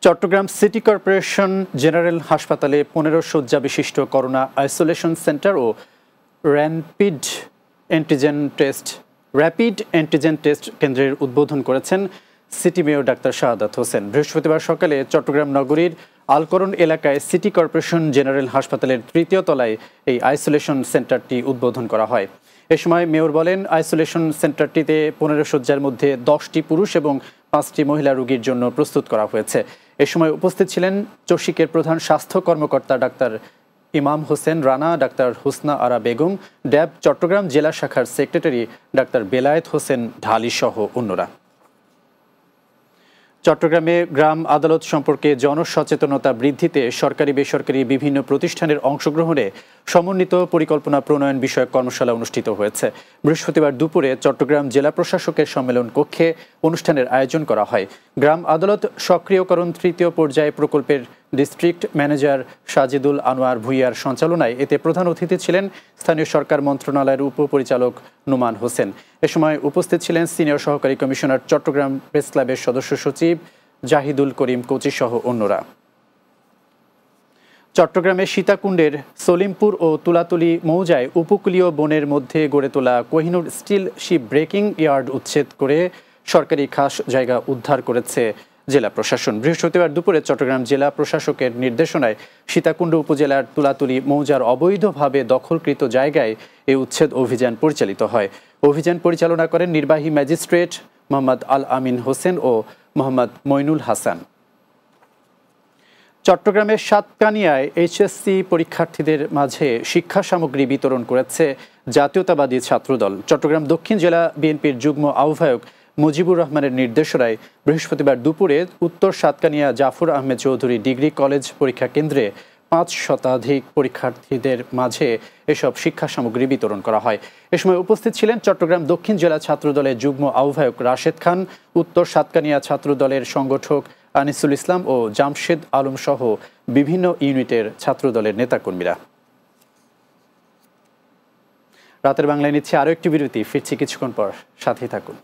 Chittagong city corporation general হাসপাতালে ১৫ শয্যা বিশিষ্ট করোনা আইসোলেশন সেন্টার ও র্যাপিড অ্যান্টিজেন টেস্ট কেন্দ্রের উদ্বোধন করেছেন city mayor doctor Shahadat Hossain. বৃহস্পতিবার সকালে চট্টগ্রাম নগরীর আলকরণ এলাকায় সিটি কর্পোরেশন জেনারেল হাসপাতালের ৩য় তলায় এই আইসোলেশন সেন্টারটি উদ্বোধন করা হয়। এ সময় মেয়র বলেন, আইসোলেশন সেন্টারটিতে ১৫ শয্যার মধ্যে 10টি পুরুষ এবং 5টি মহিলা রোগীর জন্য প্রস্তুত করা হয়েছে। এ সময় উপস্থিত ছিলেন চসিকের প্রধান স্বাস্থ্য কর্মকর্তা ডাক্তার ইমাম হোসেন রানা, ডাক্তার হুসনা আরা বেগম, ড্যাব চট্টগ্রাম জেলা শাখার সেক্রেটারি ডাক্তার বেলায়েত হোসেন ঢালি সহ অন্যরা। চট্টগ্রামে গ্রাম আদালত সম্পর্কে জনসচেতনতা বৃদ্ধিতে সরকারি বেসরকারি বিভিন্ন প্রতিষ্ঠানের অংশগ্রহণে সমন্বিত পরিকল্পনা প্রণয়ন বিষয়ক কর্মশালা অনুষ্ঠিত হয়েছে। বৃহস্পতিবার দুপুরে চট্টগ্রাম জেলা প্রশাসকের সম্মেলন কক্ষে অনুষ্ঠানের আয়োজন করা হয়। গ্রাম আদালত সক্রিয়করণ ৩য় পর্যায়ে প্রকল্পের ডিস্ট্রিক্ট ম্যানেজার সাজিদুল আনোয়ার ভূঁইয়ার সঞ্চালনায় এতে প্রধান অতিথি ছিলেন স্থানীয় সরকার মন্ত্রণালয়ের উপপরিচালক নুমান হোসেন। এ সময় উপস্থিত ছিলেন সিনিয়র সহকারী কমিশনার, চট্টগ্রাম প্রেস ক্লাবের সদস্য সচিব জাহিদুল করিম কোচি সহ অন্যরা। চট্টগ্রামের সীতাকুণ্ডের সলিমপুর ও তুলাতুলি মৌজায় উপকূলীয় বনের মধ্যে গড়ে তোলা Kohinoor steel ship breaking yard উচ্ছেদ করে সরকারি খাস জায়গা উদ্ধার করেছে জেলা প্রশাসন। বৃহস্পতিবার দুপুরে চট্টগ্রাম জেলা প্রশাসকের নির্দেশনায় সীতাকুণ্ড উপজেলার তুলাতুলি মৌজার অবৈধভাবে দখলকৃত জায়গায় এই উচ্ছেদ অভিযান পরিচালিত হয়। অভিযান পরিচালনা করেন নির্বাহী ম্যাজিস্ট্রেট মোহাম্মদ আল আমিন হোসেন ও মোহাম্মদ মইনুল হাসান। চট্টগ্রামের সাতকানিয়ায় এইচএসসি পরীক্ষার্থীদের মাঝে শিক্ষা সামগ্রী বিতরণ করেছে জাতীয়তাবাদী ছাত্রদল। চট্টগ্রাম দক্ষিণ জেলা বিএনপির যুগ্ম আহ্বায়ক মুজিবুর রহমানের নির্দেশনায় বৃহস্পতিবার দুপুরে উত্তর সাতকানিয়া জাফর আহমেদ চৌধুরী ডিগ্রি কলেজ পরীক্ষা কেন্দ্রে ৫ শতাধিক পরীক্ষার্থীদের মাঝে এসব শিক্ষা সামগ্রী বিতরণ করা হয়। এ সময় উপস্থিত ছিলেন চট্টগ্রাম দক্ষিণ জেলা ছাত্রদলের যুগ্ম আহ্বায়ক রাশেদ খান, উত্তর সাতকানিয়া ছাত্রদলের সংগঠক আনিসুল ইসলাম ও জামশেদ আলম সহ বিভিন্ন ইউনিটের ছাত্রদলের নেতাকর্মীরা। রাতের বাংলায় নিচ্ছে আরও একটি বিরতি, ফিরছি কিছুক্ষণ পর, সাথেই থাকুন।